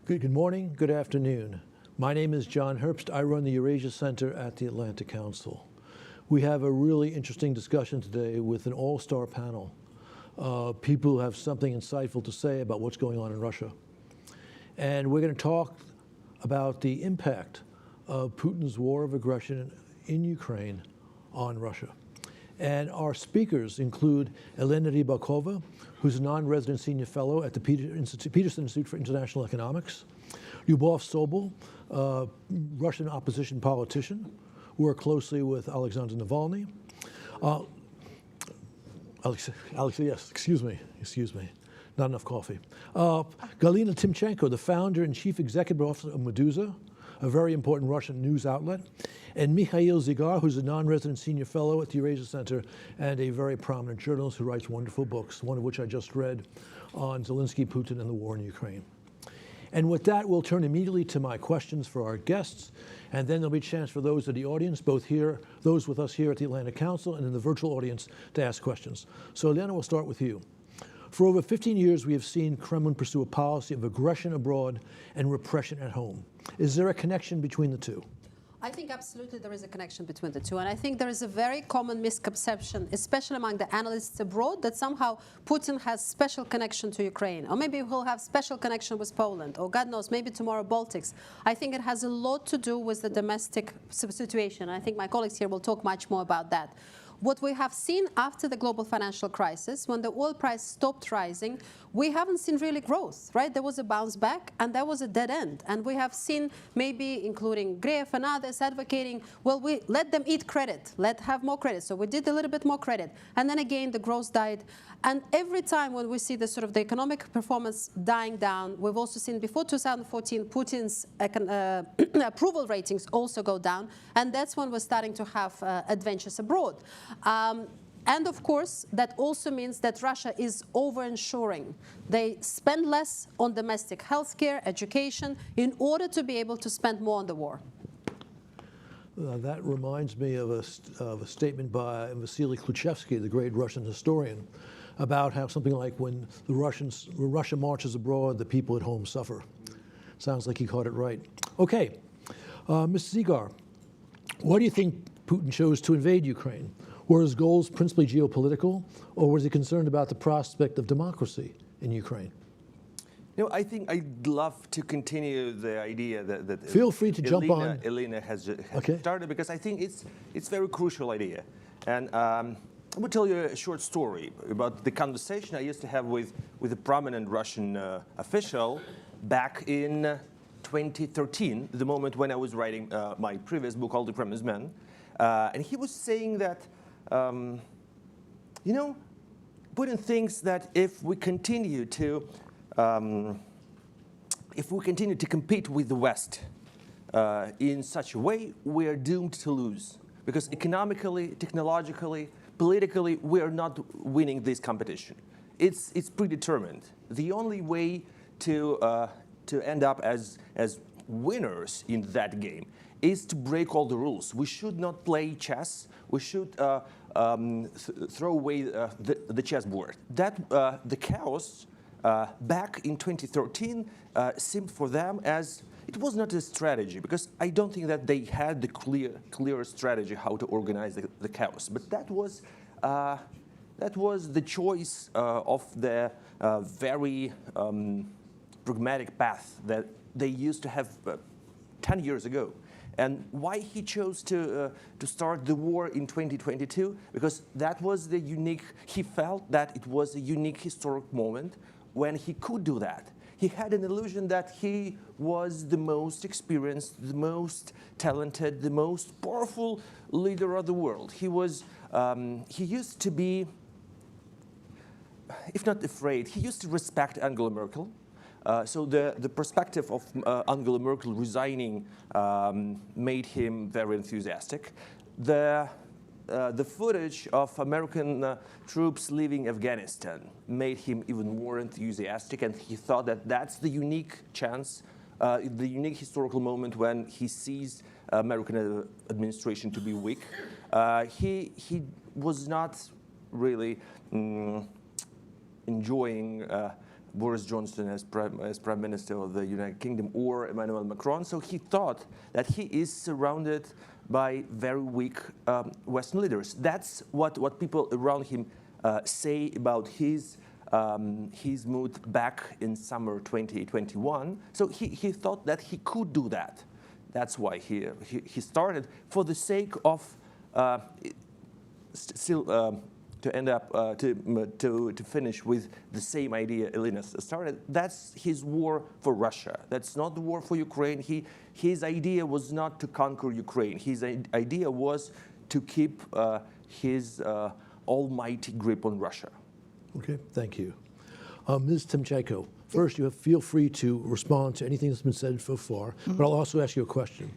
Good morning, good afternoon. My name is John Herbst. I run the Eurasia Center at the Atlantic Council. We have a really interesting discussion today with an all-star panel. People who have something insightful to say about what's going on in Russia. And we're going to talk about the impact of Putin's war of aggression in Ukraine on Russia. And our speakers include Elena Rybakova, who's a non-resident senior fellow at the Peterson Institute for International Economics, Lyubov Sobol, Russian opposition politician, worked closely with Alexander Navalny. Yes, excuse me, not enough coffee. Galina Timchenko, the founder and chief executive officer of Meduza, a very important Russian news outlet, and Mikhail Zygar, who's a non-resident senior fellow at the Eurasia Center and a very prominent journalist who writes wonderful books, one of which I just read on Zelensky, Putin, and the war in Ukraine. And with that, we'll turn immediately to my questions for our guests, and then there'll be a chance for those of the audience, both here, those with us here at the Atlantic Council and in the virtual audience, to ask questions. So, Elena, we'll start with you. For over 15 years, we have seen Kremlin pursue a policy of aggression abroad and repression at home. Is there a connection between the two? I think absolutely there is a connection between the two. And I think there is a very common misconception, especially among the analysts abroad, that somehow Putin has special connection to Ukraine. Or maybe he'll have special connection with Poland. Or God knows, maybe tomorrow Baltics. I think it has a lot to do with the domestic situation. I think my colleagues here will talk much more about that. What we have seen after the global financial crisis, when the oil price stopped rising, we haven't seen really growth, right? There was a bounce back, and there was a dead end. And we have seen maybe, including Greif and others, advocating, well, we let them eat credit, let have more credit. So we did a little bit more credit. And then again, the growth died. And every time when we see the sort of the economic performance dying down, we've also seen before 2014, Putin's approval ratings also go down. And that's when we're starting to have adventures abroad. And of course, that also means that Russia is over-insuring. They spend less on domestic healthcare, education, in order to be able to spend more on the war. That reminds me of a statement by Vasily Kluchevsky, the great Russian historian, about how something like when Russia marches abroad, the people at home suffer. Sounds like he caught it right. Okay, Mr. Zygar, why do you think Putin chose to invade Ukraine? Were his goals principally geopolitical, or was he concerned about the prospect of democracy in Ukraine? You know, I think I'd love to continue the idea that Feel free to jump on. Elena has started, because I think it's a very crucial idea. And I will tell you a short story about the conversation I used to have with a prominent Russian official back in 2013, the moment when I was writing my previous book called The Kremlin's Men. And he was saying that, you know, Putin thinks that if we continue to compete with the West in such a way, we are doomed to lose. Because economically, technologically, politically, we are not winning this competition. It's predetermined. The only way to end up as winners in that game is to break all the rules. We should not play chess. We should throw away the chessboard. The chaos back in 2013 seemed for them as it was not a strategy, because I don't think that they had the clear strategy how to organize the chaos. But that was the choice of the very pragmatic path that they used to have 10 years ago. And why he chose to start the war in 2022? Because that was the unique, he felt that it was a unique historic moment when he could do that. He had an illusion that he was the most experienced, the most talented, the most powerful leader of the world. He used to be, if not afraid, he used to respect Angela Merkel. So the perspective of Angela Merkel resigning made him very enthusiastic. The footage of American troops leaving Afghanistan made him even more enthusiastic, and he thought that that's the unique chance, the unique historical moment when he sees American administration to be weak. He was not really enjoying Boris Johnson as Prime Minister of the United Kingdom or Emmanuel Macron. So he thought that he is surrounded by very weak Western leaders. That's what people around him say about his mood back in summer 2021. So he thought that he could do that. That's why he started, for the sake of still to end up to finish with the same idea Elena started. That's his war for Russia. That's not the war for Ukraine. His idea was not to conquer Ukraine. His idea was to keep his almighty grip on Russia. Okay, thank you. Ms. Timchenko, first feel free to respond to anything that's been said so far, but I'll also ask you a question.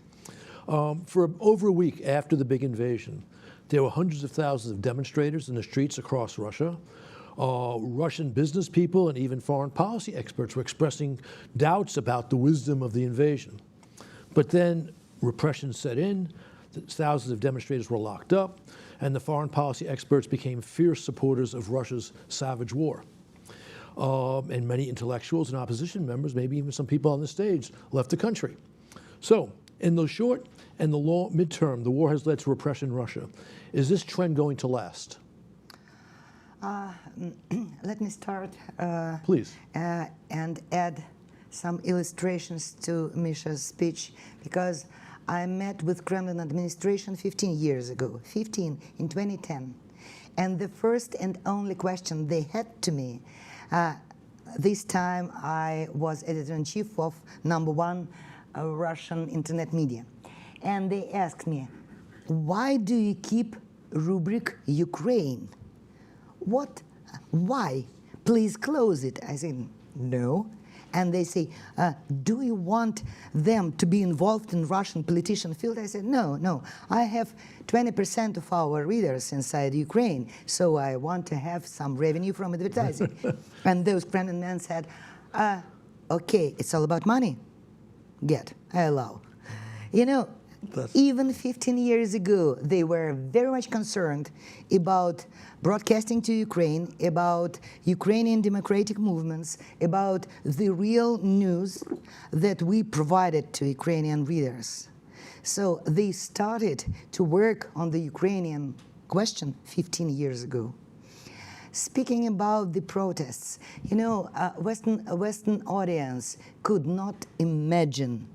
For over a week after the big invasion, there were hundreds of thousands of demonstrators in the streets across Russia. Russian business people and even foreign policy experts were expressing doubts about the wisdom of the invasion. But then repression set in, thousands of demonstrators were locked up, and the foreign policy experts became fierce supporters of Russia's savage war. And many intellectuals and opposition members, maybe even some people on the stage, left the country. So, in the short and the long midterm, the war has led to repression in Russia. Is this trend going to last? Let me start Please. And add some illustrations to Misha's speech, because I met with Kremlin administration 15 years ago, in 2010. And the first and only question they had to me, this time I was editor-in-chief of #1 Russian internet media. And they asked me, why do you keep rubric Ukraine? What? Why? Please close it. I said, no. And they say, do you want them to be involved in Russian politician field? I said, no. I have 20% of our readers inside Ukraine, so I want to have some revenue from advertising. And those Kremlin men said, okay, it's all about money. I allow. You know, even 15 years ago, they were very much concerned about broadcasting to Ukraine, about Ukrainian democratic movements, about the real news that we provided to Ukrainian readers. So they started to work on the Ukrainian question 15 years ago. Speaking about the protests, you know, a Western audience could not imagine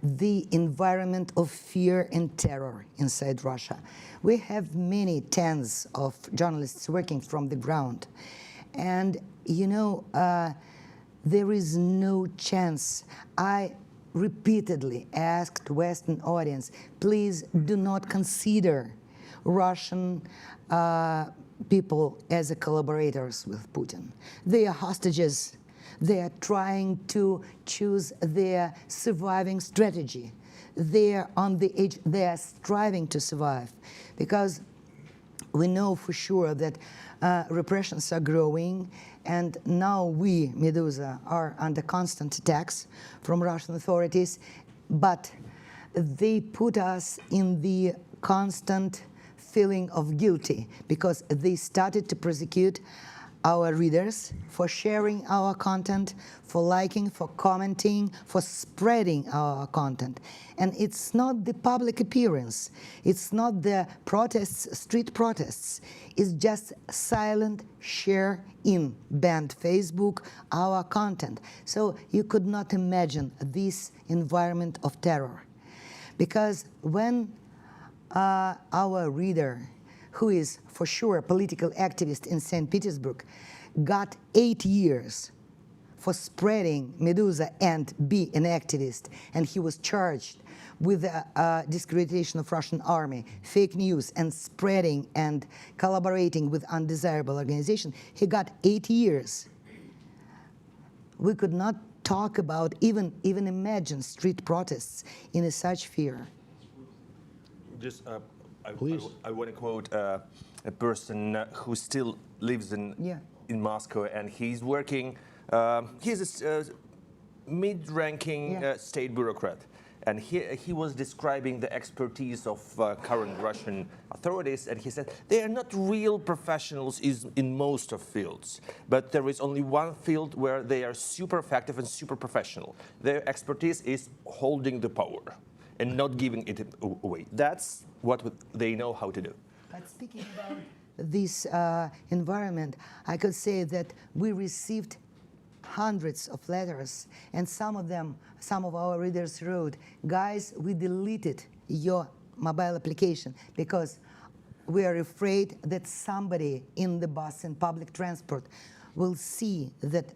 the environment of fear and terror inside Russia. We have many tens of journalists working from the ground. And, you know, there is no chance. I repeatedly asked Western audience, please do not consider Russian people as collaborators with Putin. They are hostages. They are trying to choose their surviving strategy. They are on the edge. They are striving to survive, because we know for sure that repressions are growing, and now we, Medusa, are under constant attacks from Russian authorities, but they put us in the constant feeling of guilty, because they started to prosecute our readers for sharing our content, for liking, for commenting, for spreading our content. And it's not the public appearance, it's not the protests, street protests, it's just silent share in banned Facebook, our content. So you could not imagine this environment of terror. Because when our reader, who is for sure a political activist in St. Petersburg, got 8 years for spreading Medusa and be an activist, and he was charged with discreditation of Russian army, fake news, and spreading and collaborating with undesirable organization. He got 8 years. We could not talk about, even imagine street protests in such fear. Just, Please. I want to quote a person who still lives in Moscow, and he's working. He's a mid-ranking state bureaucrat, And he was describing the expertise of current Russian authorities, and he said they are not real professionals in most of fields, but there is only one field where they are super effective and super professional. Their expertise is holding the power and not giving it away. That's what they know how to do. But speaking about this environment, I could say that we received hundreds of letters, and some of our readers wrote, guys, we deleted your mobile application because we are afraid that somebody in the bus and public transport will see that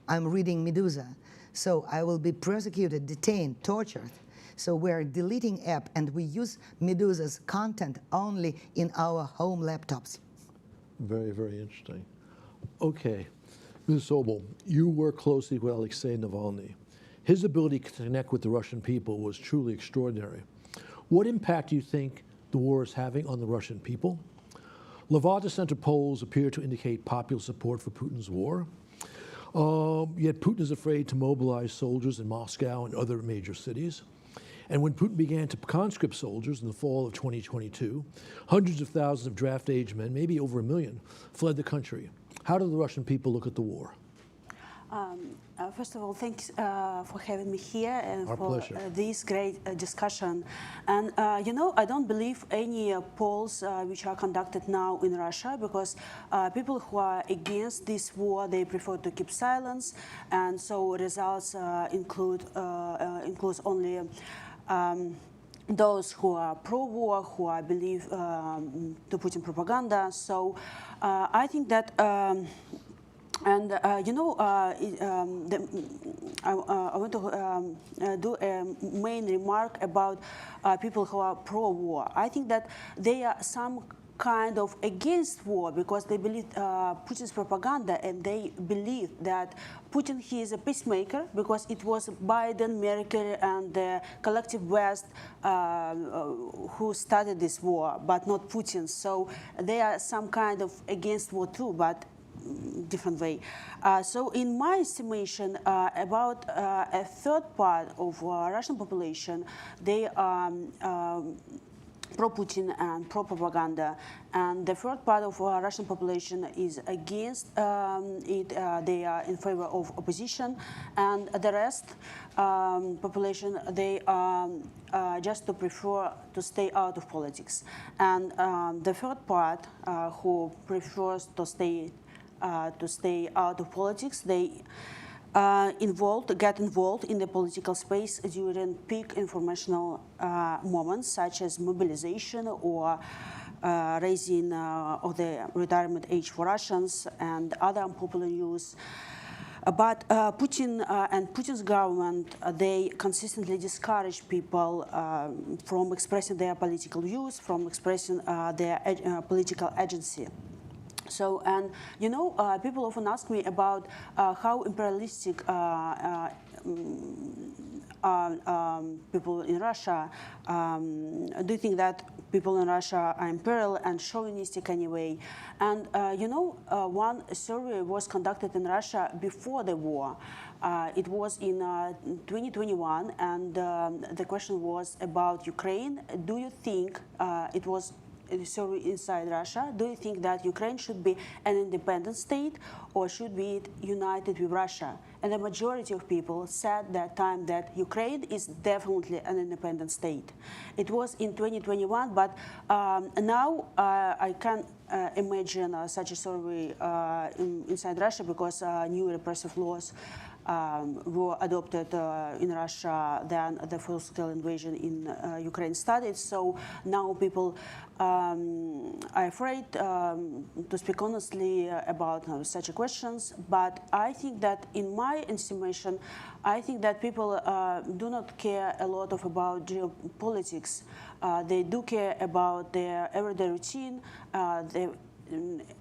I'm reading Medusa, so I will be prosecuted, detained, tortured. So we're deleting app, and we use Medusa's content only in our home laptops. Very, very interesting. Okay, Ms. Sobel, you work closely with Alexei Navalny. His ability to connect with the Russian people was truly extraordinary. What impact do you think the war is having on the Russian people? Levada Center polls appear to indicate popular support for Putin's war. Yet Putin is afraid to mobilize soldiers in Moscow and other major cities. And when Putin began to conscript soldiers in the fall of 2022, hundreds of thousands of draft-age men, maybe over 1 million, fled the country. How do the Russian people look at the war? First of all, thanks for having me here and Our for pleasure. this great discussion. And you know, I don't believe any polls which are conducted now in Russia, because people who are against this war, they prefer to keep silence, and so results includes only those who are pro-war, who are believe to Putin propaganda. So I think that. You know, I want to do a main remark about people who are pro-war. I think that they are some kind of against war because they believe Putin's propaganda, and they believe that Putin, he is a peacemaker, because it was Biden, Merkel, and the collective West who started this war, but not Putin. So they are some kind of against war too, but different way. So in my estimation, about a third part of Russian population, they are pro-Putin and pro-propaganda, and the third part of Russian population is against it. They are in favor of opposition, and the rest population, they are just to prefer to stay out of politics. And the third part, who prefers to stay out of politics, they get involved in the political space during peak informational moments, such as mobilization or raising of the retirement age for Russians and other unpopular news. But Putin and Putin's government, they consistently discourage people from expressing their political views, from expressing their political agency. So, and you know, people often ask me about how imperialistic people in Russia. Do you think that people in Russia are imperial and chauvinistic anyway? And you know, one survey was conducted in Russia before the war. It was in 2021, and the question was about Ukraine. Do you think it was so inside Russia, do you think that Ukraine should be an independent state, or should be united with Russia? And the majority of people said that time that Ukraine is definitely an independent state. It was in 2021, but now I can't imagine such a survey inside Russia, because new repressive laws were adopted in Russia than the full-scale invasion in Ukraine started. So now people are afraid to speak honestly about such questions. But I think that, in my estimation, I think that people do not care a lot about geopolitics. They do care about their everyday routine,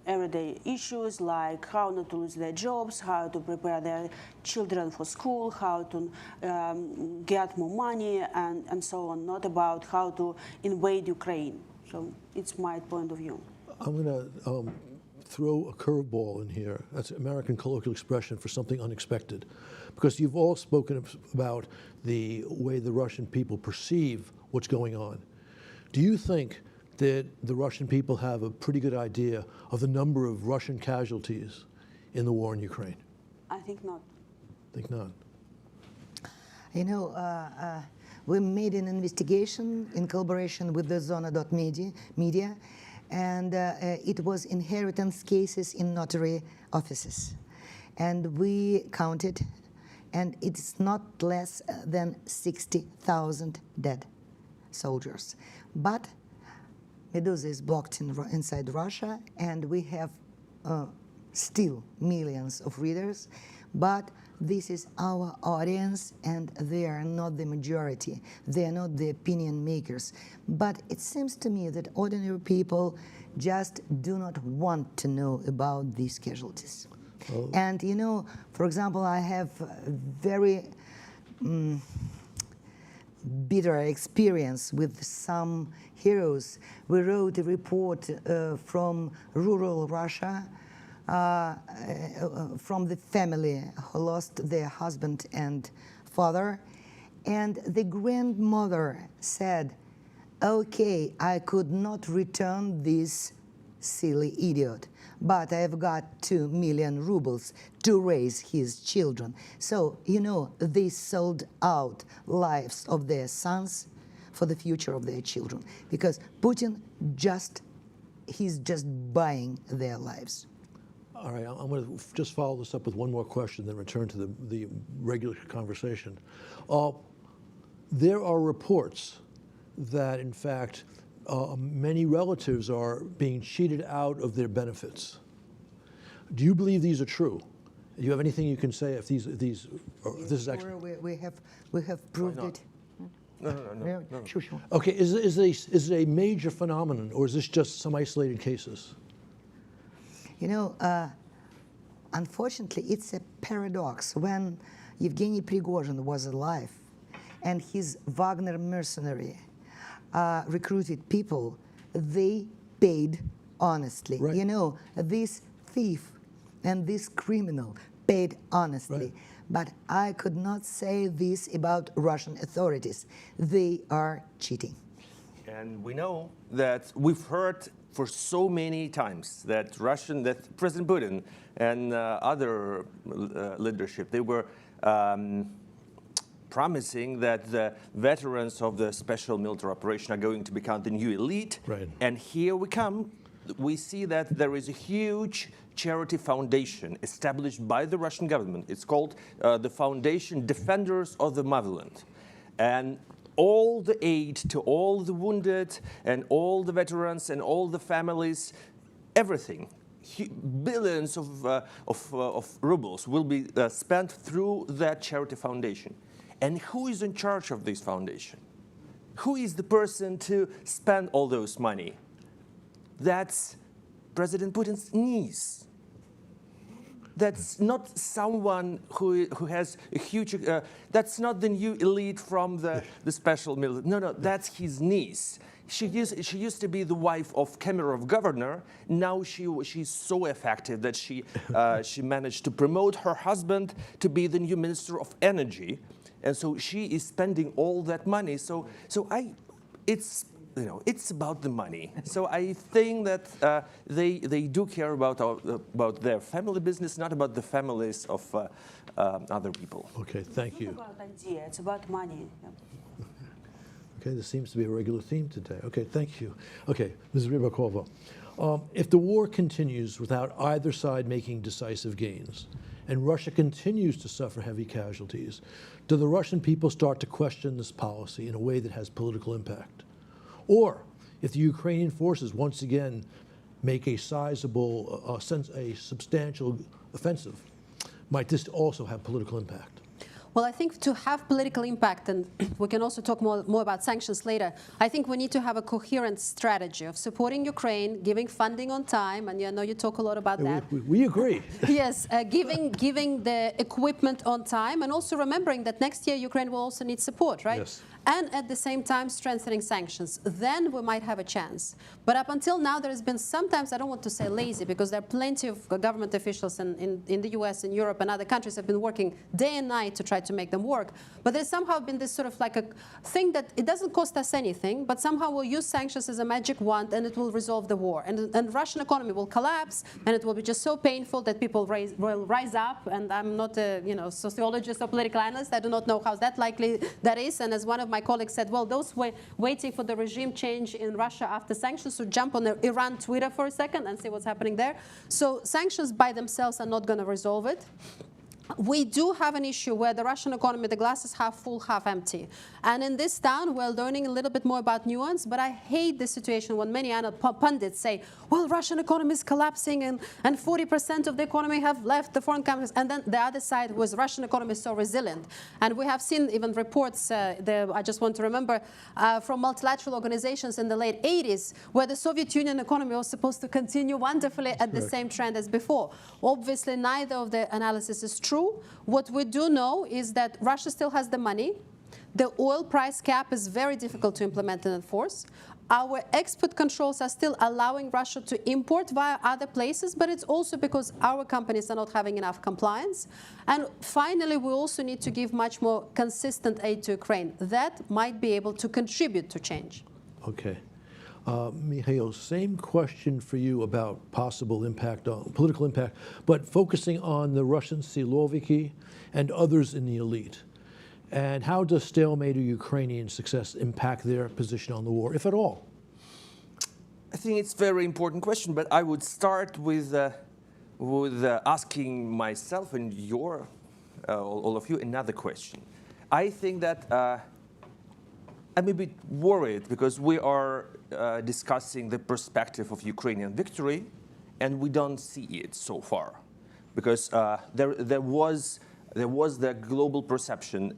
everyday issues like how not to lose their jobs, how to prepare their children for school, how to get more money, and so on, not about how to invade Ukraine. So it's my point of view. I'm going to throw a curveball in here. That's an American colloquial expression for something unexpected. Because you've all spoken about the way the Russian people perceive what's going on. Do you think that the Russian people have a pretty good idea of the number of Russian casualties in the war in Ukraine? I think not. I think not. You know, we made an investigation in collaboration with the Zona.media, and it was inheritance cases in notary offices. And we counted, and it's not less than 60,000 dead soldiers. But Medusa is blocked inside Russia, and we have still millions of readers, but this is our audience, and they are not the majority. They are not the opinion makers. But it seems to me that ordinary people just do not want to know about these casualties. Oh. And you know, for example, I have very bitter experience with some heroes. We wrote a report from rural Russia, from the family who lost their husband and father, and the grandmother said, okay, I could not return this silly idiot, but I've got 2 million rubles to raise his children. So, you know, they sold out lives of their sons for the future of their children, because Putin he's just buying their lives. All right, I'm going to just follow this up with one more question, then return to the regular conversation. There are reports that, in fact, many relatives are being cheated out of their benefits. Do you believe these are true? Do you have anything you can say if this is actually? We have proved it. No. Sure. Okay, is it a major phenomenon, or is this just some isolated cases? You know, unfortunately, it's a paradox. When Yevgeny Prigozhin was alive and his Wagner mercenary recruited people, they paid honestly. Right. You know, this thief and this criminal paid honestly. Right. But I could not say this about Russian authorities. They are cheating. And we know that we've heard for so many times that President Putin and other leadership, they were promising that the veterans of the special military operation are going to become the new elite. Right. And here we see that there is a huge charity foundation established by the Russian government. It's called the Foundation Defenders of the Motherland. And all the aid to all the wounded and all the veterans and all the families, everything, billions of rubles will be spent through that charity foundation. And who is in charge of this foundation? Who is the person to spend all those money? That's President Putin's niece. That's not someone who has a huge, that's not the new elite from the special military. No, that's his niece. She used to be the wife of Kemerov governor. Now she's so effective that she managed to promote her husband to be the new minister of energy. And so she is spending all that money. It's about the money. So I think that they do care about their family business, not about the families of other people. Okay, thank It's you. not about idea, it's about money. Yeah. Okay, this seems to be a regular theme today. Okay, thank you. Okay, Ms. Rybakova, if the war continues without either side making decisive gains, and Russia continues to suffer heavy casualties, do the Russian people start to question this policy in a way that has political impact? Or if the Ukrainian forces once again make a sizable, a substantial offensive, might this also have political impact? Well, I think to have political impact, and we can also talk more about sanctions later, I think we need to have a coherent strategy of supporting Ukraine, giving funding on time, and I know you talk a lot about that. We agree. Yes, giving the equipment on time, and also remembering that next year Ukraine will also need support, right? Yes. And at the same time strengthening sanctions. Then we might have a chance. But up until now, there has been sometimes, I don't want to say lazy, because there are plenty of government officials in the US and Europe and other countries have been working day and night to try to make them work. But there's somehow been this sort of like a thing that it doesn't cost us anything, but somehow we'll use sanctions as a magic wand and it will resolve the war. And Russian economy will collapse and it will be just so painful that people will rise up. And I'm not a sociologist or political analyst. I do not know how that likely that is. And as one of my colleagues said, well, those waiting for the regime change in Russia after sanctions should jump on the Iran Twitter for a second and see what's happening there. So sanctions by themselves are not going to resolve it. We do have an issue where the Russian economy, the glass is half full, half empty. And in this town, we're learning a little bit more about nuance, but I hate the situation when many pundits say, well, Russian economy is collapsing and 40% of the economy have left the foreign countries. And then the other side was Russian economy is so resilient. And we have seen even reports, I just want to remember, from multilateral organizations in the late 80s, where the Soviet Union economy was supposed to continue wonderfully at the same trend as before. Obviously, neither of the analysis is true. What we do know is that Russia still has the money. The oil price cap is very difficult to implement and enforce. Our export controls are still allowing Russia to import via other places, but it's also because our companies are not having enough compliance. And finally, we also need to give much more consistent aid to Ukraine. That might be able to contribute to change. Okay. Mikhail, same question for you about possible impact, political impact, but focusing on the Russian Siloviki and others in the elite. And how does stalemate or Ukrainian success impact their position on the war, if at all? I think it's a very important question, but I would start with asking myself and all of you another question. I think that I'm a bit worried because we are discussing the perspective of Ukrainian victory, and we don't see it so far, because there was the global perception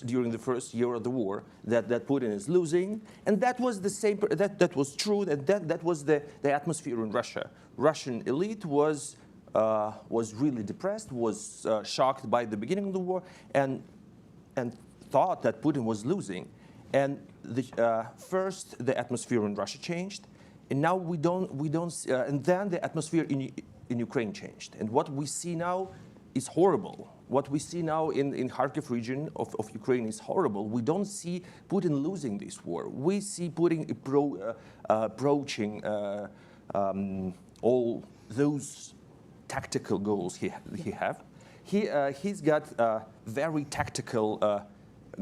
during the first year of the war that Putin is losing, and that was the same. That was true. That was the atmosphere in Russia. Russian elite was really depressed, was shocked by the beginning of the war, and thought that Putin was losing. And first, the atmosphere in Russia changed, and now we don't. And then the atmosphere in Ukraine changed. And what we see now is horrible. What we see now in Kharkiv region of Ukraine is horrible. We don't see Putin losing this war. We see Putin approaching all those tactical goals he have. He's got a very tactical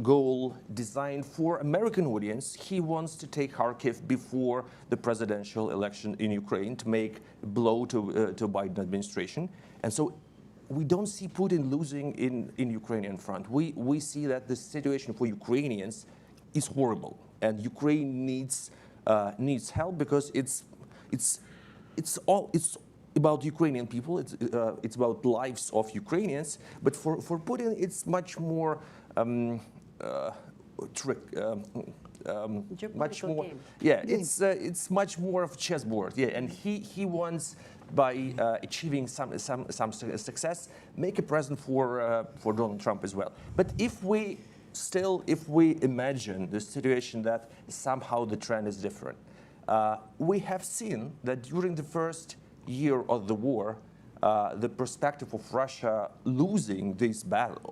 goal designed for American audience. He wants to take Kharkiv before the presidential election in Ukraine to make a blow to Biden administration. And so we don't see Putin losing in Ukrainian front. We see that the situation for Ukrainians is horrible, and Ukraine needs help, because it's about Ukrainian people. It's about lives of Ukrainians. But for Putin, it's much more much more game. Yeah, it's much more of chessboard. Yeah, and he wants, by achieving some success, make a present for Donald Trump as well. But if we imagine the situation that somehow the trend is different, we have seen that during the first year of the war, the perspective of Russia losing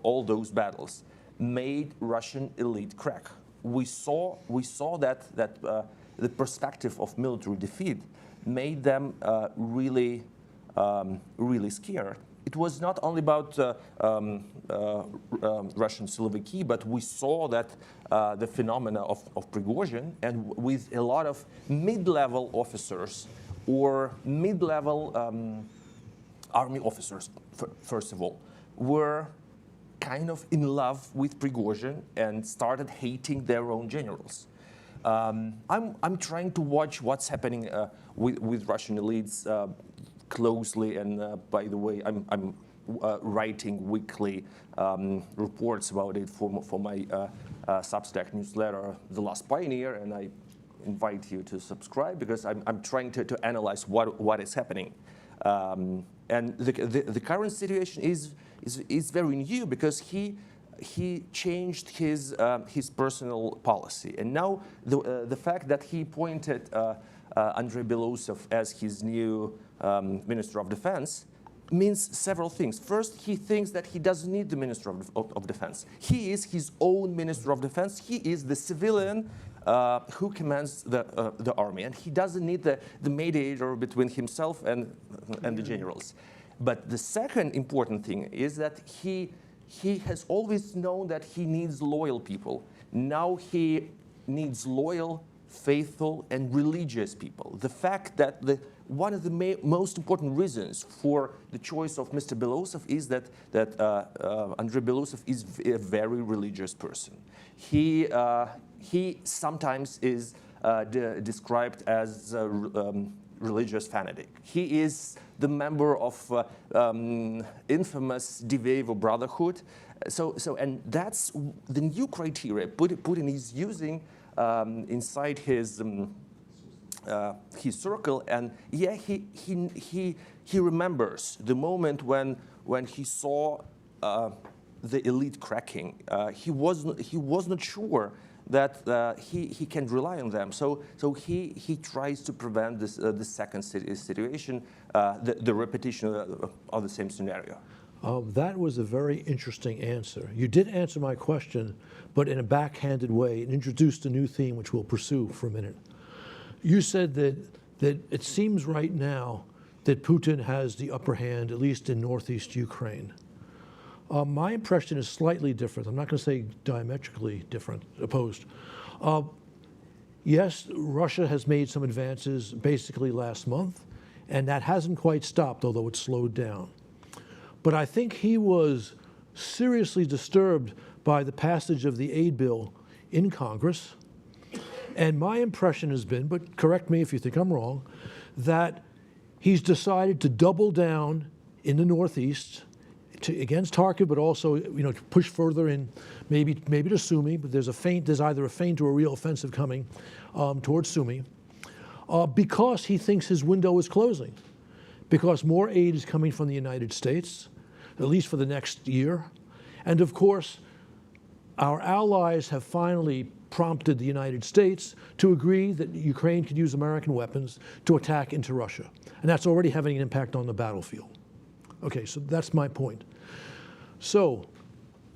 all those battles made Russian elite crack. We saw that the perspective of military defeat made them really scared. It was not only about Russian Siloviki, but we saw that the phenomena of Prigozhin, and with a lot of mid-level officers or mid-level army officers, first of all, were kind of in love with Prigozhin and started hating their own generals. I'm trying to watch what's happening with Russian elites closely, and by the way, I'm writing weekly reports about it for my Substack newsletter, The Last Pioneer, and I invite you to subscribe because I'm trying to analyze what is happening. And the current situation is very new because he changed his personal policy, and now the fact that he appointed Andrei Belousov as his new Minister of Defense means several things. First, he thinks that he doesn't need the Minister of Defense. He is his own Minister of Defense. He is the civilian who commands the army, and he doesn't need the mediator between himself and the generals. But the second important thing is that he has always known that he needs loyal people. Now he needs loyal, faithful, and religious people. The fact that one of the most important reasons for the choice of Mr. Belousov is that Andrei Belousov is a very religious person. He sometimes is described as a religious fanatic. He is the member of infamous Diveevo Brotherhood. And that's the new criteria Putin is using inside his circle, and yeah, he remembers the moment when he saw the elite cracking. He was not sure that he can rely on them. So he tries to prevent this the second situation, the repetition of the same scenario. That was a very interesting answer. You did answer my question, but in a backhanded way, and introduced a new theme which we'll pursue for a minute. You said that it seems right now that Putin has the upper hand, at least in northeast Ukraine. My impression is slightly different. I'm not going to say diametrically different, opposed. Yes, Russia has made some advances basically last month, and that hasn't quite stopped, although it's slowed down. But I think he was seriously disturbed by the passage of the aid bill in Congress. And my impression has been, but correct me if you think I'm wrong, that he's decided to double down in the Northeast against Kharkiv, but also to push further in, maybe to Sumy. But there's either a feint or a real offensive coming towards Sumy, because he thinks his window is closing, because more aid is coming from the United States, at least for the next year. And of course, our allies have finally prompted the United States to agree that Ukraine could use American weapons to attack into Russia. And that's already having an impact on the battlefield. Okay, so that's my point. So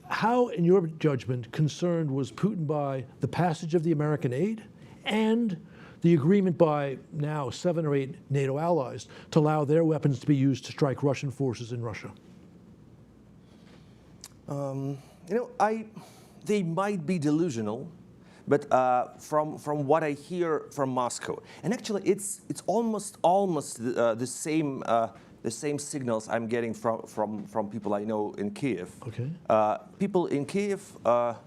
how, in your judgment, concerned was Putin by the passage of the American aid and the agreement by now 7 or 8 NATO allies to allow their weapons to be used to strike Russian forces in Russia? They might be delusional, but from what I hear from Moscow, and actually it's almost the same signals I'm getting from people I know in Kiev. Okay. People in Kiev.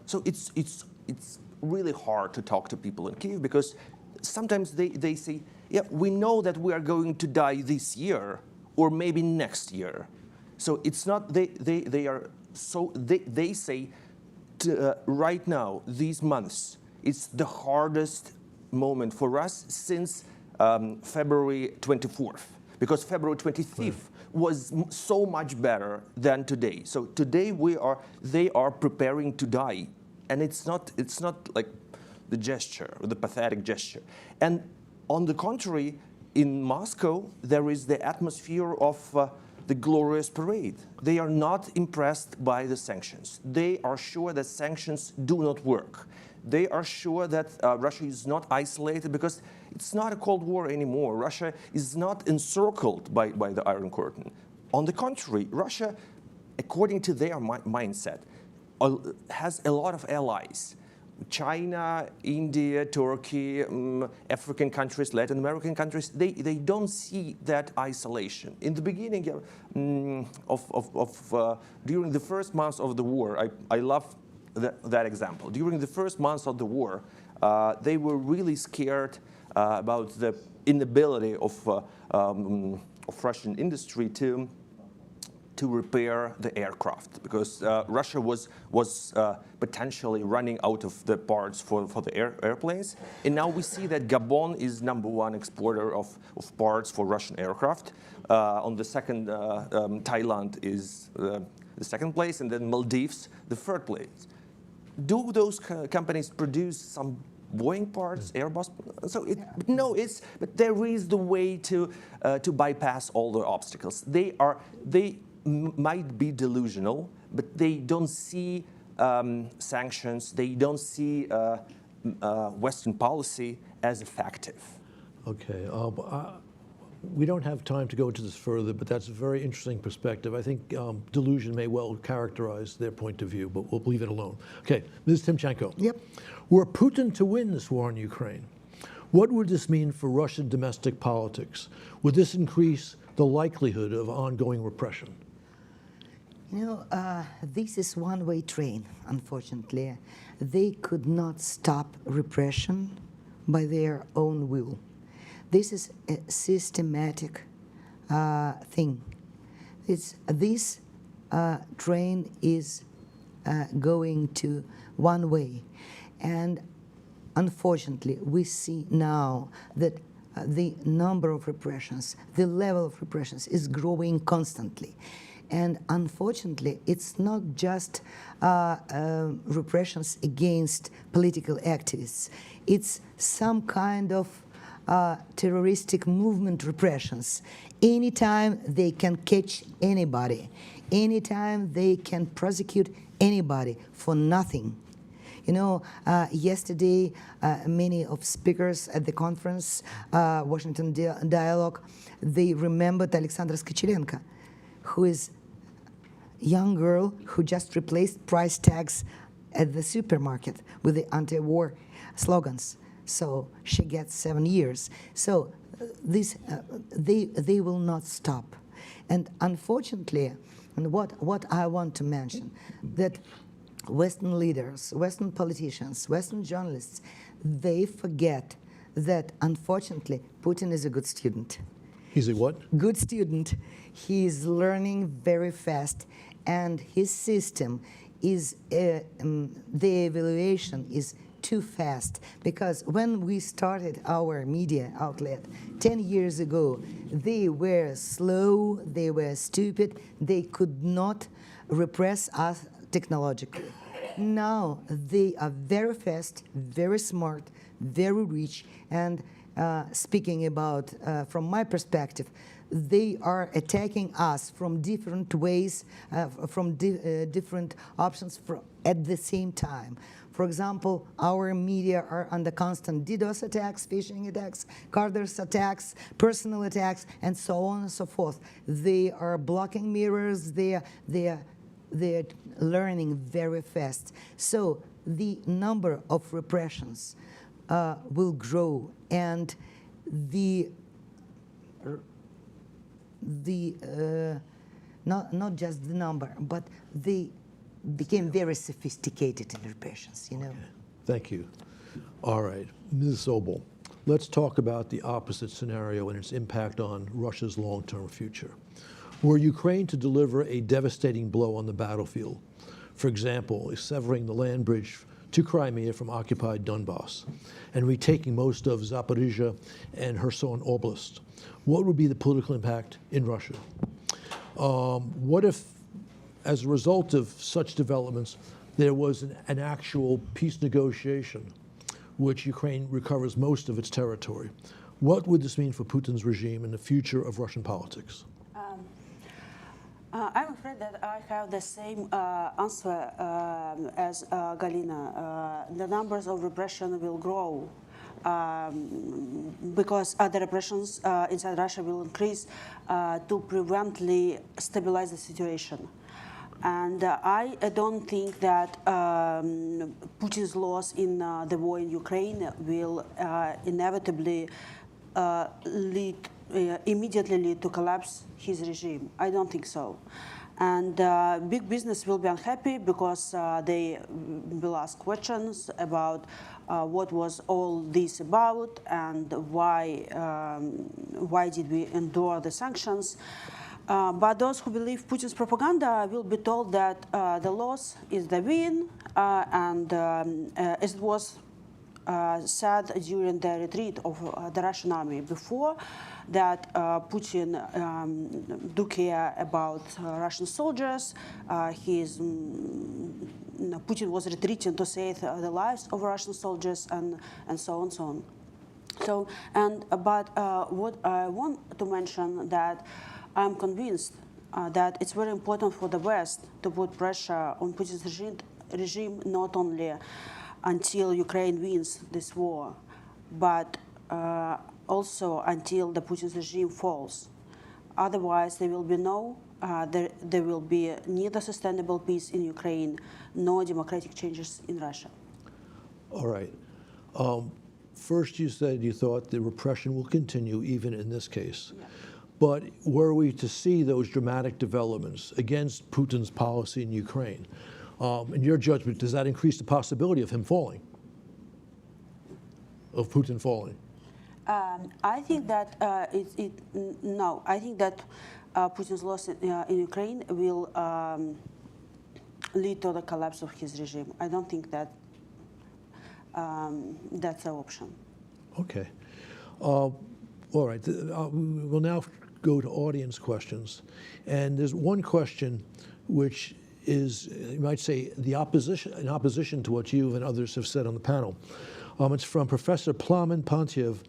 So it's really hard to talk to people in Kiev because sometimes they say, yeah, we know that we are going to die this year or maybe next year. So it's not they say right now, these months, it's the hardest moment for us since February 24th, because February 25th was so much better than today. So today they are preparing to die, and it's not like the gesture, or the pathetic gesture. And on the contrary, in Moscow, there is the atmosphere of the glorious parade. They are not impressed by the sanctions. They are sure that sanctions do not work. They are sure that Russia is not isolated because it's not a Cold War anymore. Russia is not encircled by the Iron Curtain. On the contrary, Russia, according to their mindset, has a lot of allies. China, India, Turkey, African countries, Latin American countries, they don't see that isolation. In the beginning during the first months of the war, I love that example. During the first months of the war, they were really scared about the inability of Russian industry to to repair the aircraft, because Russia was potentially running out of the parts for the airplanes. And now we see that Gabon is #1 exporter of parts for Russian aircraft. On the second, Thailand is the second place, and then Maldives, the third place. Do those companies produce some Boeing parts, Airbus? So no, but there is the way to bypass all the obstacles. They might be delusional, but they don't see sanctions. They don't see Western policy as effective. Okay. We don't have time to go into this further, but that's a very interesting perspective. I think delusion may well characterize their point of view, but we'll leave it alone. Okay, Ms. Timchenko. Yep. Were Putin to win this war in Ukraine, what would this mean for Russian domestic politics? Would this increase the likelihood of ongoing repression? You know, this is one-way train, unfortunately. They could not stop repression by their own will. This is a systematic thing. This train is going to one way. And unfortunately, we see now that the number of repressions, the level of repressions is growing constantly. And unfortunately, it's not just repressions against political activists. It's some kind of terroristic movement repressions. Anytime they can catch anybody, anytime they can prosecute anybody for nothing. You know, yesterday, many of speakers at the conference, Washington Dialogue, they remembered Alexandra Skichelenko, who is a young girl who just replaced price tags at the supermarket with the anti-war slogans. So she gets 7 years. So this, they will not stop. And unfortunately, and what I want to mention, that Western leaders, Western politicians, Western journalists, they forget that unfortunately Putin is a good student. He's a what? Good student. He is learning very fast, and his system is, the evaluation is too fast, because when we started our media outlet 10 years ago, they were slow, they were stupid, they could not repress us technologically. Now they are very fast, very smart, very rich, and speaking about, from my perspective, they are attacking us from different ways, from different options at the same time. For example, our media are under constant DDoS attacks, phishing attacks, carders attacks, personal attacks, and so on and so forth. They are blocking mirrors. They're learning very fast. So the number of repressions will grow, and not just the number, but they became very sophisticated in repressions, you know. Okay. Thank you. All right, Ms. Sobel, let's talk about the opposite scenario and its impact on Russia's long-term future. Were Ukraine to deliver a devastating blow on the battlefield, for example, severing the land bridge to Crimea from occupied Donbass and retaking most of Zaporizhia and Kherson Oblast, what would be the political impact in Russia? What if, as a result of such developments, there was an actual peace negotiation, which Ukraine recovers most of its territory? What would this mean for Putin's regime and the future of Russian politics? I'm afraid that I have the same answer as Galina. The numbers of repression will grow because the repressions inside Russia will increase to prevently stabilize the situation. And I don't think that Putin's loss in the war in Ukraine will inevitably immediately lead to collapse his regime. I don't think so. And big business will be unhappy because they will ask questions about what was all this about and why did we endure the sanctions. But those who believe Putin's propaganda will be told that the loss is the win, and as it was said during the retreat of the Russian army before, that Putin do care about Russian soldiers. Putin was retreating to save the lives of Russian soldiers, and so on, so on. So, but what I want to mention that I'm convinced that it's very important for the West to put pressure on Putin's regime not only until Ukraine wins this war, but also until the Putin's regime falls. Otherwise, there will be there will be neither sustainable peace in Ukraine nor democratic changes in Russia. All right. First, you said you thought the repression will continue even in this case. Yeah. But were we to see those dramatic developments against Putin's policy in Ukraine, in your judgment, does that increase the possibility of him falling, of Putin falling? I think that no. I think that Putin's loss in Ukraine will lead to the collapse of his regime. I don't think that that's an option. Okay. All right. We'll now go to audience questions. And there's one question which is, you might say, in opposition to what you and others have said on the panel. It's from Professor Plamen Pantyev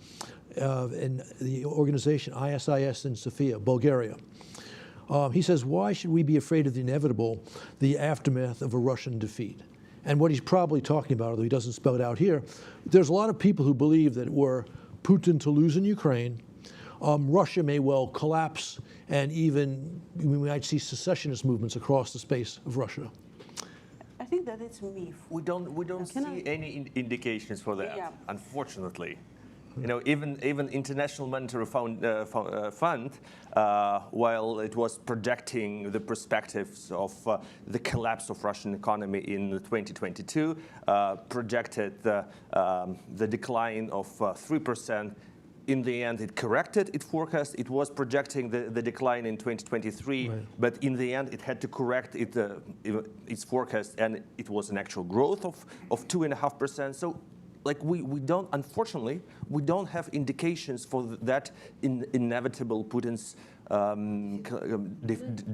in the organization ISIS in Sofia, Bulgaria. He says, why should we be afraid of the inevitable, the aftermath of a Russian defeat? And what he's probably talking about, although he doesn't spell it out here, there's a lot of people who believe that were Putin to lose in Ukraine, Russia may well collapse, and even we might see secessionist movements across the space of Russia. I think that it's a myth. We don't see any indications for that, Yeah. unfortunately. You know, even International Monetary Fund, while it was projecting the perspectives of the collapse of Russian economy in 2022, projected the decline of 3%. In the end, it corrected its forecast. It was projecting the decline in 2023, right. But in the end, it had to correct its forecast, and it was an actual growth of 2.5%. So, like we don't, unfortunately, we don't have indications for that inevitable Putin's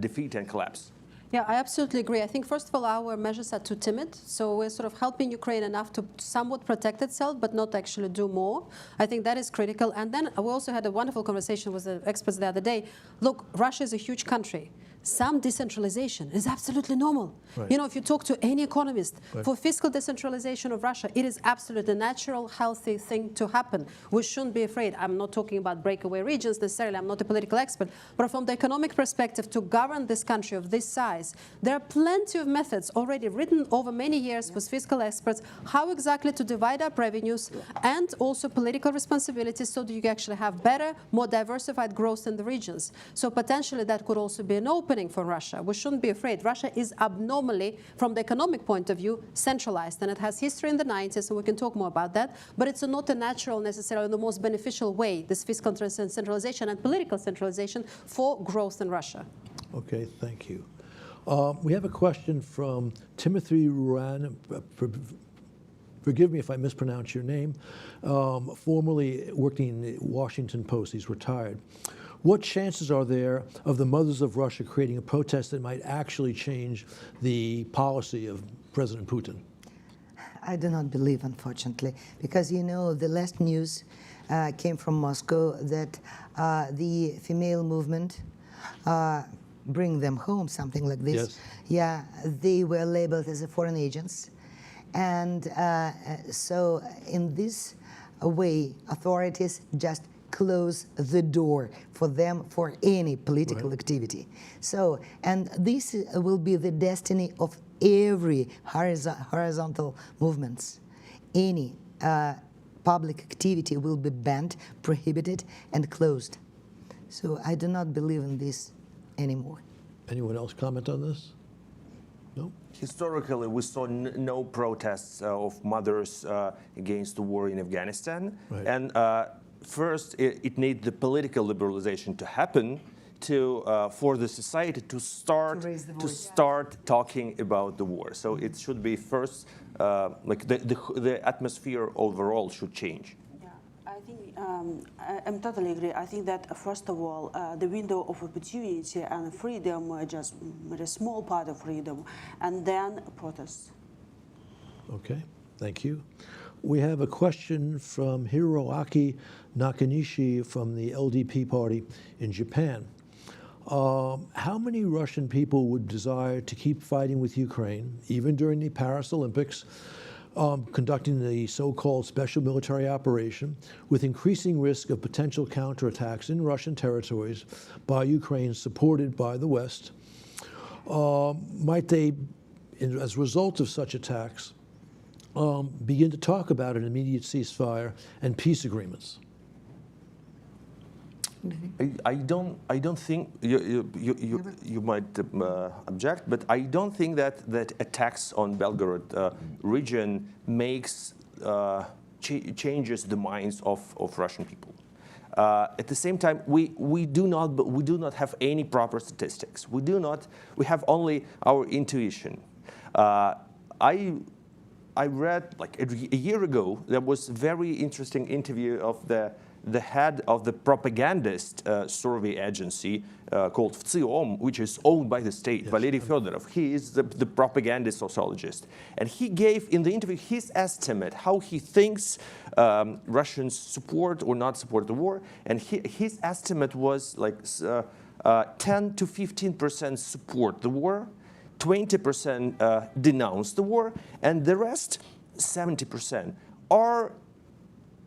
defeat and collapse. Yeah, I absolutely agree. I think, first of all, our measures are too timid. So we're sort of helping Ukraine enough to somewhat protect itself, but not actually do more. I think that is critical. And then we also had a wonderful conversation with the experts the other day. Look, Russia is a huge country. Some decentralization is absolutely normal. Right. You know, if you talk to any economist, right. For fiscal decentralization of Russia, it is absolutely a natural, healthy thing to happen. We shouldn't be afraid. I'm not talking about breakaway regions necessarily. I'm not a political expert. But from the economic perspective, to govern this country of this size, there are plenty of methods already written over many years with fiscal experts, how exactly to divide up revenues and also political responsibilities so that you actually have better, more diversified growth in the regions. So potentially that could also be an opening for Russia. We shouldn't be afraid. Russia is abnormally, from the economic point of view, centralized, and it has history in the 90s, so we can talk more about that, but it's not a natural, necessarily the most beneficial way, this fiscal centralization and political centralization for growth in Russia. Okay, thank you. We have a question from Timothy Ruan. Forgive me if I mispronounce your name. Formerly working in the Washington Post. He's retired. What chances are there of the Mothers of Russia creating a protest that might actually change the policy of President Putin? I do not believe, unfortunately, because, you know, the last news came from Moscow that the female movement, Bring Them Home, something like this. Yes. Yeah, they were labeled as foreign agents. And so in this way, authorities just close the door for them for any political activity. So, and this will be the destiny of every horizontal movements. Any public activity will be banned, prohibited, and closed. So I do not believe in this anymore. Anyone else comment on this? No? Historically, we saw no protests of mothers against the war in Afghanistan. Right. And first, it needs the political liberalization to happen for the society to start raise the voice. start talking about the war. So it should be first, like the atmosphere overall should change. Yeah, I think I'm totally agree. I think that first of all, the window of opportunity and freedom are just a small part of freedom, and then protests. Okay, thank you. We have a question from Hiroaki Nakanishi from the LDP party in Japan. How many Russian people would desire to keep fighting with Ukraine, even during the Paris Olympics, conducting the so-called special military operation, with increasing risk of potential counterattacks in Russian territories by Ukraine supported by the West? Might they, as a result of such attacks, begin to talk about an immediate ceasefire and peace agreements? I don't think you might object, but I don't think that attacks on Belgorod region makes changes the minds of Russian people. At the same time, we do not have any proper statistics. We have only our intuition. I read like a year ago, there was a very interesting interview of the head of the propagandist survey agency called VCIOM, which is owned by the state, yes. Valery Fedorov. He is the propaganda sociologist. And he gave in the interview his estimate how he thinks Russians support or not support the war. And his estimate was like 10 to 15% support the war, 20% denounce the war, and the rest, 70%, are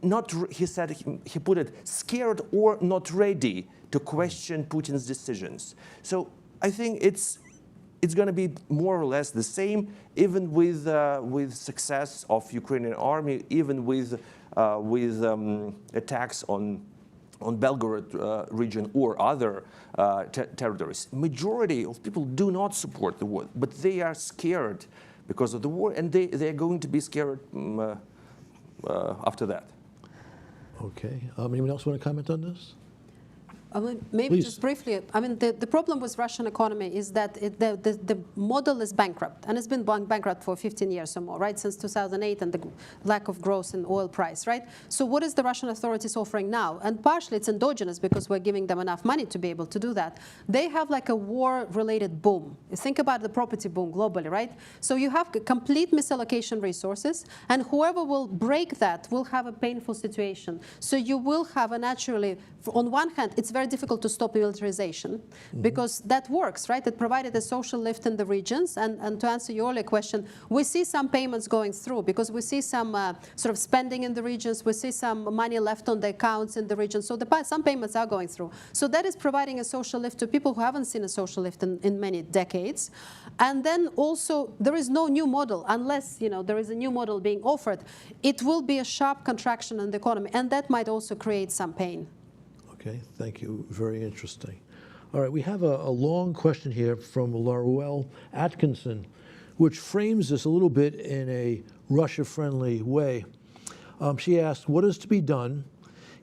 not, he said, he put it, scared or not ready to question Putin's decisions. So I think it's going to be more or less the same, even with success of Ukrainian army, even with attacks on Belgorod region or other territories. Majority of people do not support the war, but they are scared because of the war, and they are going to be scared after that. Okay. Anyone else want to comment on this? Maybe Please. just briefly, I mean, the problem with Russian economy is that the model is bankrupt, and it's been bankrupt for 15 years or more, right, since 2008, and the lack of growth in oil price, right? So what is the Russian authorities offering now? And partially it's endogenous because we're giving them enough money to be able to do that. They have like a war-related boom. You think about the property boom globally, right? So you have complete misallocation resources, and whoever will break that will have a painful situation. So you will have a naturally, on one hand, it's very difficult to stop militarization because that works, right? It provided a social lift in the regions. And to answer your earlier question, we see some payments going through because we see some sort of spending in the regions. We see some money left on the accounts in the regions. So some payments are going through. So that is providing a social lift to people who haven't seen a social lift in many decades. And then also there is no new model unless there is a new model being offered. It will be a sharp contraction in the economy, and that might also create some pain. Okay, thank you. Very interesting. All right, we have a long question here from Laruelle Atkinson, which frames this a little bit in a Russia-friendly way. She asked, what is to be done,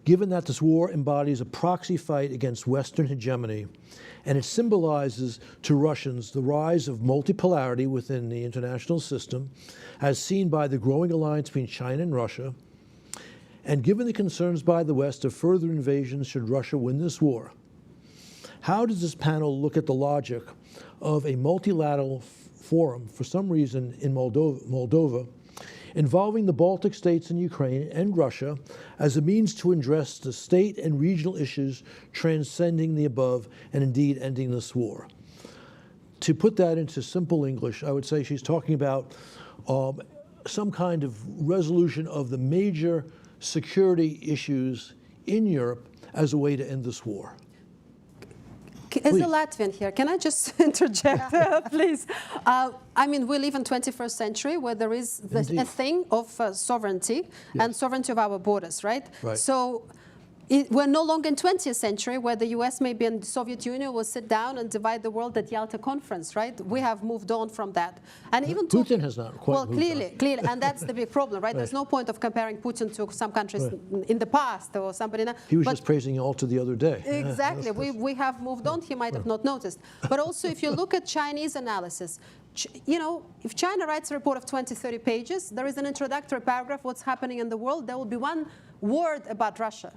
given that this war embodies a proxy fight against Western hegemony, and it symbolizes to Russians the rise of multipolarity within the international system, as seen by the growing alliance between China and Russia, and given the concerns by the West of further invasions should Russia win this war? How does this panel look at the logic of a multilateral forum, for some reason in Moldova, involving the Baltic states and Ukraine and Russia as a means to address the state and regional issues transcending the above and indeed ending this war? To put that into simple English, I would say she's talking about some kind of resolution of the major security issues in Europe as a way to end this war. As a Latvian here, can I just interject, please? I mean, we live in 21st century where there is a thing of sovereignty and sovereignty of our borders, right? Right. So we're no longer in 20th century where the US maybe and the Soviet Union will sit down and divide the world at Yalta Conference, right? We have moved on from that. And even Putin has not quite moved on. clearly, and that's the big problem, right? There's no point of comparing Putin to some countries in the past or somebody now. He was just praising Yalta the other day. Exactly. We have moved on. He might have not noticed. But also, if you look at Chinese analysis, you know, if China writes a report of 20, 30 pages, there is an introductory paragraph, what's happening in the world. There will be one word about Russia.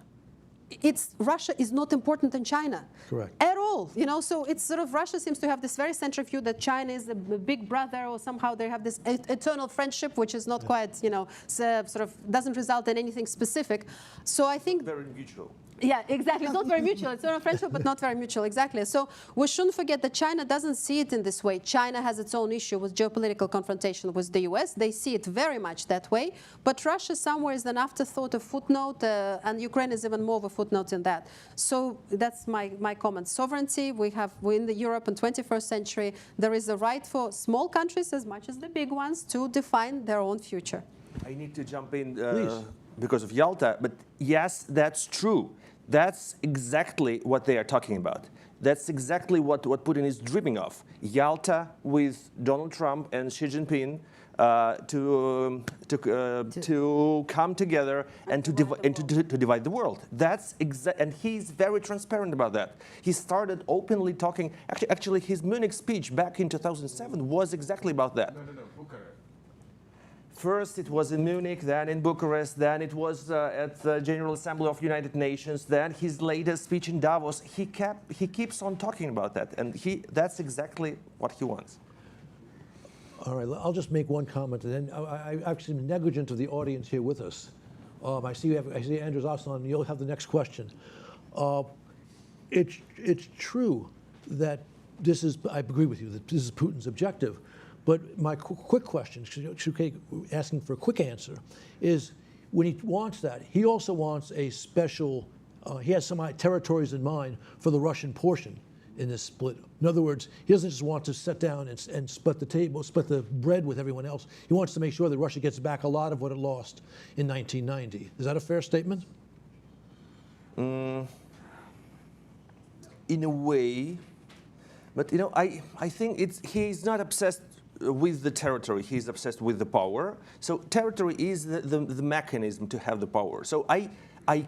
Russia is not important in China. Correct. At all, you know, so it's sort of Russia seems to have this very central view that China is a big brother, or somehow they have this eternal friendship, which is not quite, you know, sort of doesn't result in anything specific. So I think Very mutual. yeah, exactly. It's not very mutual. It's sort of friendship, but not very mutual. Exactly. So we shouldn't forget that China doesn't see it in this way. China has its own issue with geopolitical confrontation with the US. They see it very much that way. But Russia somewhere is an afterthought, a footnote, and Ukraine is even more of a footnote in that. So that's my comment. Sovereignty, we're in the Europe in 21st century. There is a right for small countries as much as the big ones to define their own future. I need to jump in Please. because of Yalta, but yes, that's true. That's exactly what they are talking about. That's exactly what Putin is dreaming of. Yalta with Donald Trump and Xi Jinping to come together and to divide the world. That's and he's very transparent about that. He started openly talking. Actually, his Munich speech back in 2007 was exactly about that. No, Bucharest. First, it was in Munich, then in Bucharest, then it was at the General Assembly of United Nations, then his latest speech in Davos. He keeps on talking about that, and that's exactly what he wants. All right, I'll just make one comment, and then I'm actually negligent of the audience here with us. I see Andrews Aslan. You'll have the next question. It's true that this is. I agree with you that this is Putin's objective. But my quick question, asking for a quick answer, is when he wants that, he also wants a special, he has some territories in mind for the Russian portion in this split. In other words, he doesn't just want to sit down and split the bread with everyone else. He wants to make sure that Russia gets back a lot of what it lost in 1990. Is that a fair statement? In a way, but you know, I think he's not obsessed with the territory, he's obsessed with the power. So territory is the mechanism to have the power. So I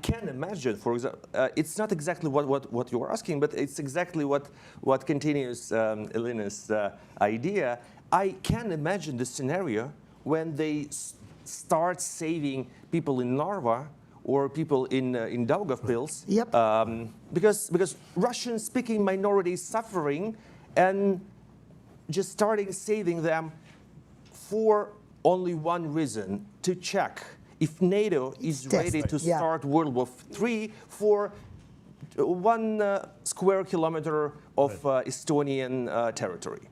can imagine, for example, it's not exactly what you were asking, but it's exactly what continues Elina's idea. I can imagine the scenario when they start saving people in Narva or people in Daugavpils, Yep. Because Russian-speaking minorities suffering, and just starting saving them for only one reason, to check if NATO is ready to start World War III for 1 square kilometer of Estonian territory.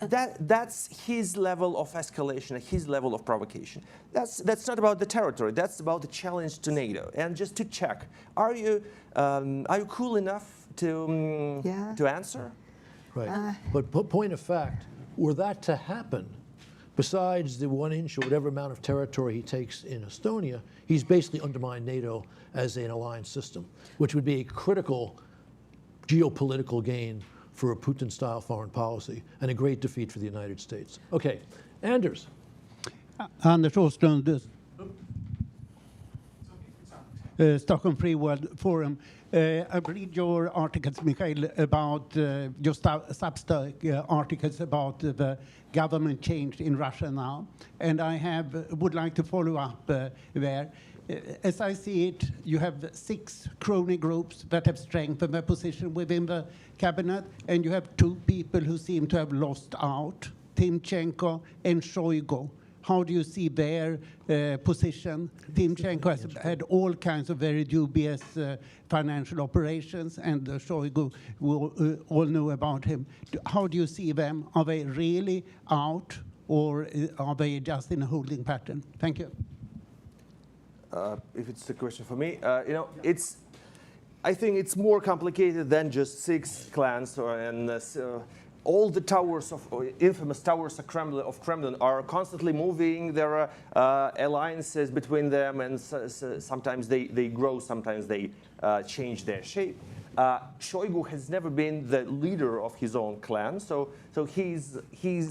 That's his level of escalation, his level of provocation. That's not about the territory. That's about the challenge to NATO. And just to check, are you cool enough to answer? Right. But point of fact, were that to happen, besides the 1 inch or whatever amount of territory he takes in Estonia, he's basically undermined NATO as an alliance system, which would be a critical geopolitical gain for a Putin-style foreign policy and a great defeat for the United States. Okay, Anders. Anders Åström, Stockholm Free World Forum. I read your articles, Mikhail, about your Substack articles about the government change in Russia now, and I would like to follow up there. As I see it, you have 6 crony groups that have strengthened their position within the cabinet, and you have 2 people who seem to have lost out, Timchenko and Shoigu. How do you see their position? Timchenko has had all kinds of very dubious financial operations, and Shoigu, we all know about him. How do you see them? Are they really out, or are they just in a holding pattern? Thank you. If it's a question for me, I think it's more complicated than just 6 clans all the towers of infamous towers of Kremlin are constantly moving. There are alliances between them, and sometimes they grow, sometimes they change their shape. Shoigu has never been the leader of his own clan, so he's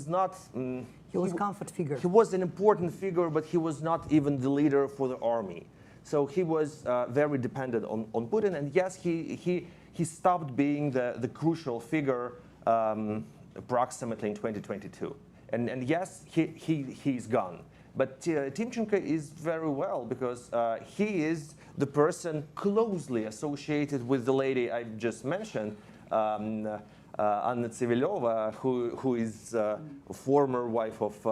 not. He was comfort figure. He was an important figure, but he was not even the leader for the army. So he was very dependent on Putin, and yes, he stopped being the crucial figure approximately in 2022. And yes, he's gone. But Timchenko is very well, because he is the person closely associated with the lady I just mentioned, Anna Tsivilova, who is a former wife of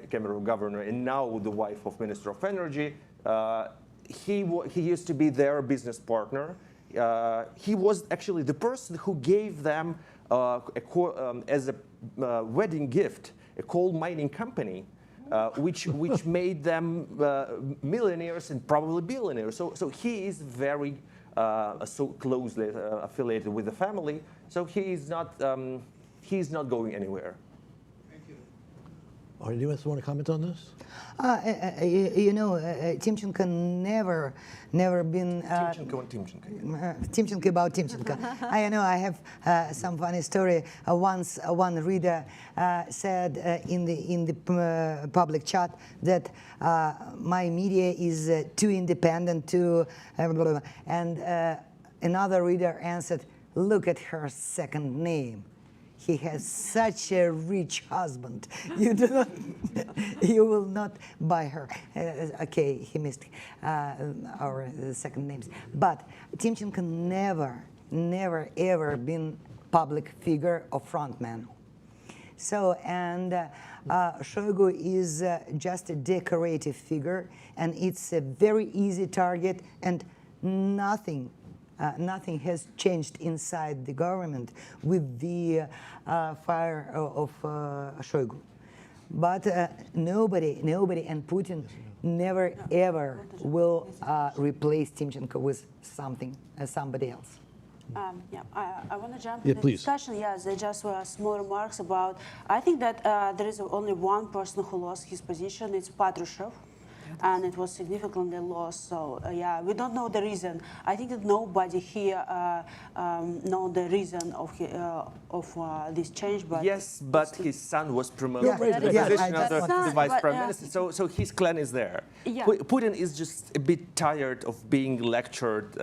Cameroon governor and now the wife of Minister of Energy. He used to be their business partner. He was actually the person who gave them as a wedding gift a coal mining company, which made them millionaires and probably billionaires. So he is very so closely affiliated with the family. So he's not going anywhere. Anyone else want to comment on this? Timchenko never been. Timchenko about Timchenko. I know. I have some funny story. Once one reader said in the public chat that my media is too independent, too, and another reader answered, "Look at her second name. He has such a rich husband. You will not buy her." Okay, he missed our second names. But Timchenko never ever been public figure or frontman. So, and Shoigu is just a decorative figure, and it's a very easy target, and nothing has changed inside the government with the fire of Shoigu. But nobody, and Putin never ever will replace Timchenko with somebody else. I want to jump Yeah, in the please. discussion. Yes, there just were small remarks about. I think that there is only one person who lost his position. It's Patrushev. And it was significantly lost. So yeah, we don't know the reason. I think that nobody here know the reason of this change. But Yes, but his son was promoted Yeah, to the yeah, position I of the just vice want- prime but, minister. So his clan is there. Yeah. Putin is just a bit tired of being lectured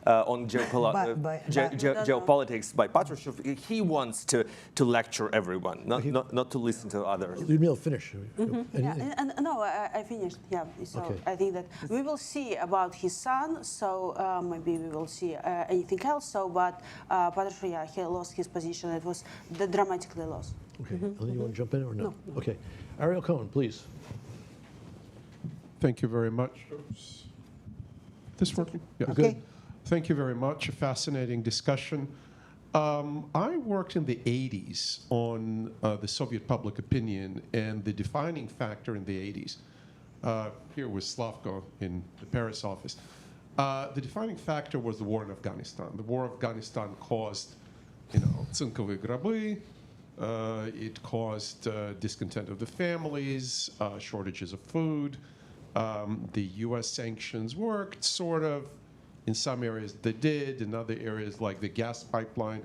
on geopolitics by Patrushev. He wants to lecture everyone, not to listen to others. Ludmila, finish. yeah, and no, I finished. Yeah, so Okay. I think that we will see about his son. So maybe we will see anything else. So, but Patrushev, yeah, he lost his position. It was dramatically lost. Okay. Ellen, you want to jump in or no? Okay. Ariel Cohen, please. Thank you very much. Oops. This working? Yeah. Okay. Good. Thank you very much. A fascinating discussion. I worked in the 80s on the Soviet public opinion, and the defining factor in the 80s, here was Slavko in the Paris office, the defining factor was the war in Afghanistan. The war in Afghanistan caused, цинковые гробы, it caused discontent of the families, shortages of food. The U.S. sanctions worked, sort of. In some areas they did. In other areas, like the gas pipeline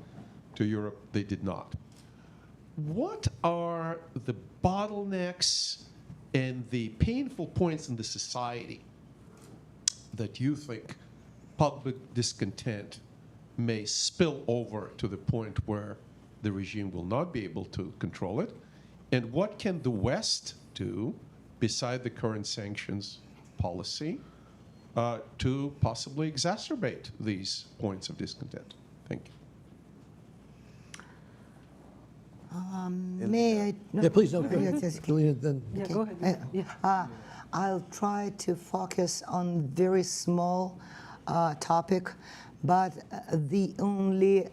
to Europe, they did not. What are the bottlenecks and the painful points in the society that you think public discontent may spill over to the point where the regime will not be able to control it? And what can the West do, beside the current sanctions policy, to possibly exacerbate these points of discontent? Thank you. May I? No. Yeah, please. No, go Yes, ahead. yes, okay. Galina, then. Yeah, go ahead. I'll try to focus on very small topic, but the only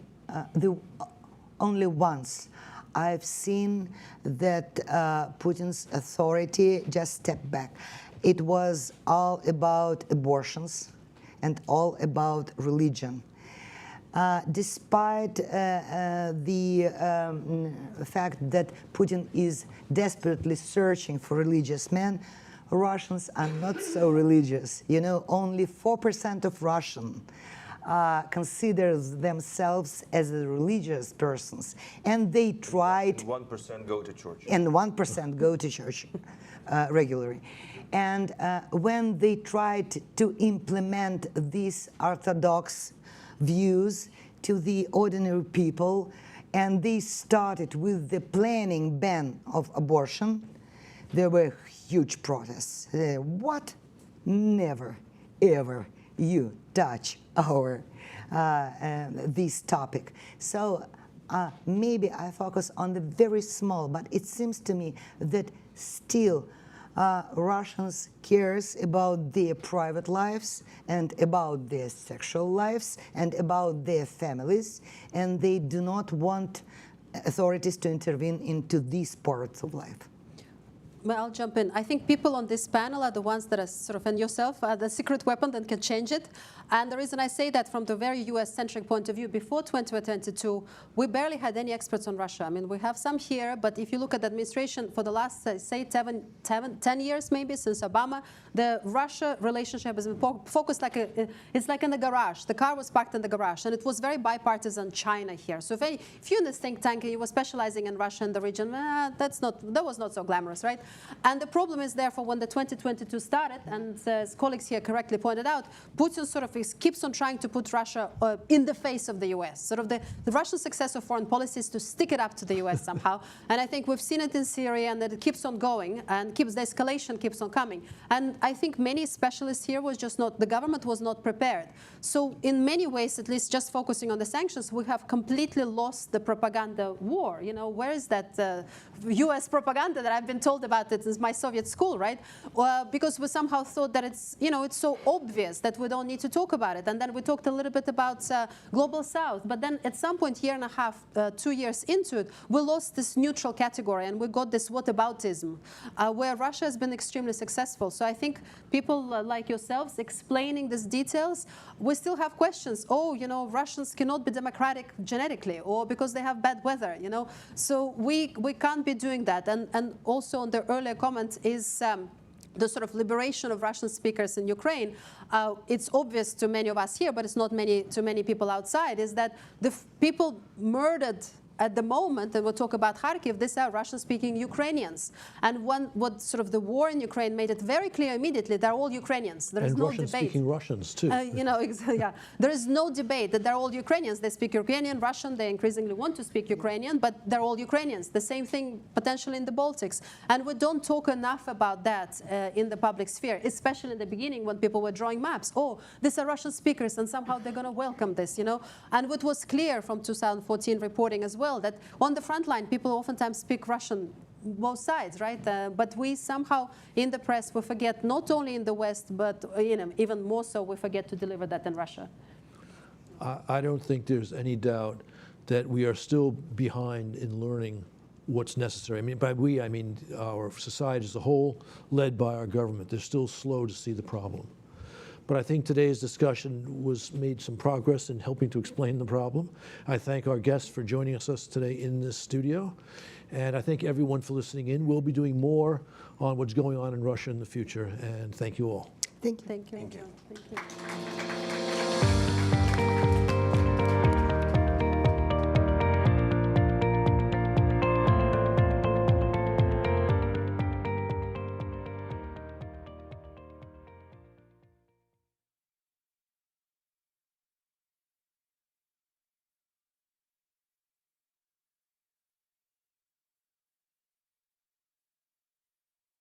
once I've seen that Putin's authority just stepped back. It was all about abortions and all about religion. Despite the fact that Putin is desperately searching for religious men, Russians are not so religious. You know, only 4% of Russian considers themselves as religious persons, and they tried. 1% go to church. And 1% go to church regularly. And when they tried to implement these orthodox views to the ordinary people, and they started with the planning ban of abortion, there were huge protests. What? Never, ever you touch our this topic. So maybe I focus on the very small, but it seems to me that still Russians cares about their private lives and about their sexual lives and about their families, and they do not want authorities to intervene into these parts of life. Well, I'll jump in. I think people on this panel are the ones that are sort of, and yourself, are the secret weapon that can change it. And the reason I say that from the very US-centric point of view, before 2022, we barely had any experts on Russia. I mean, we have some here, but if you look at the administration for the last, say, 10 years maybe, since Obama, the Russia relationship has been focused like it's like in the garage. The car was parked in the garage, and it was very bipartisan China here. So if you're in this think tank and you were specializing in Russia and the region, that was not so glamorous, right? And the problem is, therefore, when the 2022 started, and as colleagues here correctly pointed out, Putin sort of keeps on trying to put Russia in the face of the US. Sort of the Russian success of foreign policy is to stick it up to the US somehow. And I think we've seen it in Syria, and that it keeps on going, and the escalation keeps on coming. And I think many specialists here the government was not prepared. So in many ways, at least just focusing on the sanctions, we have completely lost the propaganda war. You know, where is that US propaganda that I've been told about it since my Soviet school, right? Because we somehow thought that it's so obvious that we don't need to talk about it. And then we talked a little bit about Global South. But then at some point, year and a half, 2 years into it, we lost this neutral category, and we got this whataboutism, where Russia has been extremely successful. So I think people like yourselves explaining these details, we still have questions. Oh, Russians cannot be democratic genetically, or because they have bad weather, So we can't be doing that. And also on the earlier comment is the sort of liberation of Russian speakers in Ukraine. It's obvious to many of us here, but it's not to many people outside, is that the people murdered at the moment, and we'll talk about Kharkiv, these are Russian-speaking Ukrainians. And what sort of the war in Ukraine made it very clear immediately, they're all Ukrainians. There is no debate. And Russian-speaking Russians, too. Yeah. There is no debate that they're all Ukrainians. They speak Ukrainian, Russian, they increasingly want to speak Ukrainian, but they're all Ukrainians. The same thing potentially in the Baltics. And we don't talk enough about that in the public sphere, especially in the beginning when people were drawing maps. Oh, these are Russian speakers, and somehow they're going to welcome this, And what was clear from 2014 reporting as well, that on the front line, people oftentimes speak Russian, both sides, right? But we somehow, in the press, we forget, not only in the West, but even more so, we forget to deliver that in Russia. I don't think there's any doubt that we are still behind in learning what's necessary. I mean, by we, I mean our society as a whole, led by our government. They're still slow to see the problem. But I think today's discussion made some progress in helping to explain the problem. I thank our guests for joining us today in this studio. And I thank everyone for listening in. We'll be doing more on what's going on in Russia in the future. And thank you all. Thank you. Thank you. Thank you. Thank you.